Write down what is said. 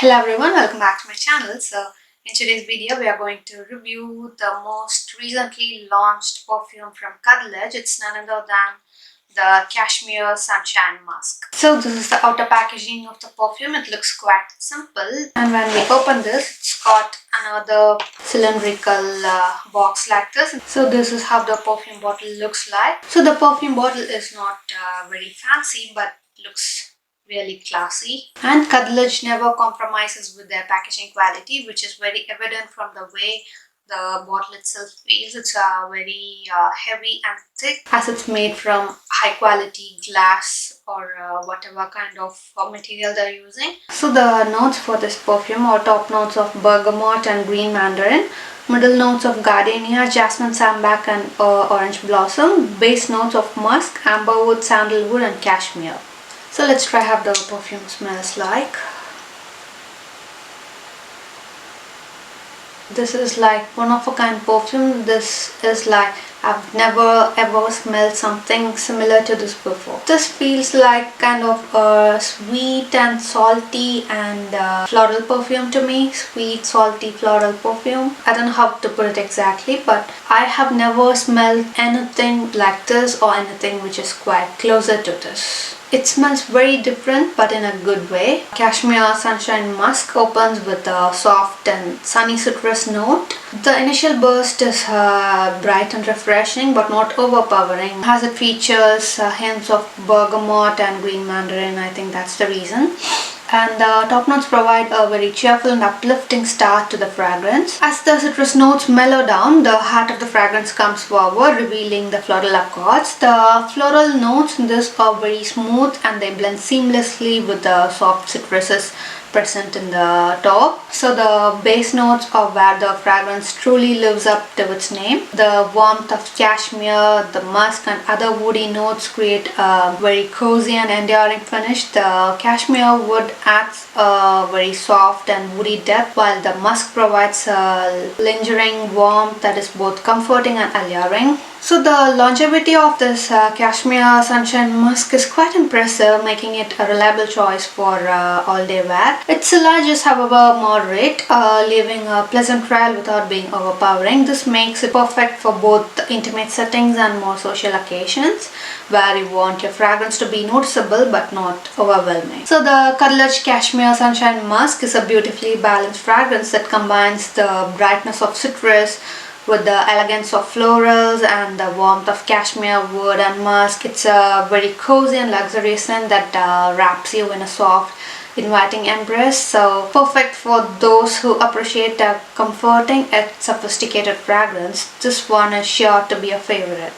Hello everyone, welcome back to my channel. So in today's video we are going to review the most recently launched perfume from KHADLAJ. It's none other than the Cashmere Sunshine Musk. So this is the outer packaging of the perfume. It looks quite simple, and when we open this, it's got another cylindrical box like this. So this is how the perfume bottle looks like. So the perfume bottle is not very fancy, but looks really classy, and KHADLAJ never compromises with their packaging quality, which is very evident from the way the bottle itself feels. It's very heavy and thick, as it's made from high quality glass or whatever kind of material they're using. So the notes for this perfume are top notes of bergamot and green mandarin, middle notes of gardenia, jasmine, sambac and orange blossom, base notes of musk, amberwood, sandalwood and cashmere. So let's try how the perfume smells like. This is like one of a kind perfume. This is like I've never ever smelled something similar to this before. This feels like kind of a sweet and salty and floral perfume to me. Sweet, salty, floral perfume. I don't know how to put it exactly, but I have never smelled anything like this or anything which is quite closer to this. It smells very different, but in a good way. Cashmere Sunshine Musk opens with a soft and sunny citrus note. The initial burst is bright and refreshing, but not overpowering, as it features hints of bergamot and green mandarin. I think that's the reason. And the top notes provide a very cheerful and uplifting start to the fragrance. As the citrus notes mellow down, the heart of the fragrance comes forward, revealing the floral accords. The floral notes in this are very smooth and they blend seamlessly with the soft citruses present in the top. So the base notes are where the fragrance truly lives up to its name. The warmth of cashmere, the musk and other woody notes create a very cozy and enduring finish. The cashmere wood adds a very soft and woody depth, while the musk provides a lingering warmth that is both comforting and alluring. So the longevity of this Cashmere Sunshine Musk is quite impressive, making it a reliable choice for all-day wear. Its sillage is however moderate, leaving a pleasant trail without being overpowering. This makes it perfect for both intimate settings and more social occasions, where you want your fragrance to be noticeable but not overwhelming. So the KHADLAJ Cashmere Sunshine Musk is a beautifully balanced fragrance that combines the brightness of citrus with the elegance of florals and the warmth of cashmere, wood and musk. It's a very cozy and luxurious scent that wraps you in a soft, inviting embrace. So perfect for those who appreciate a comforting yet sophisticated fragrance. This one is sure to be a favorite.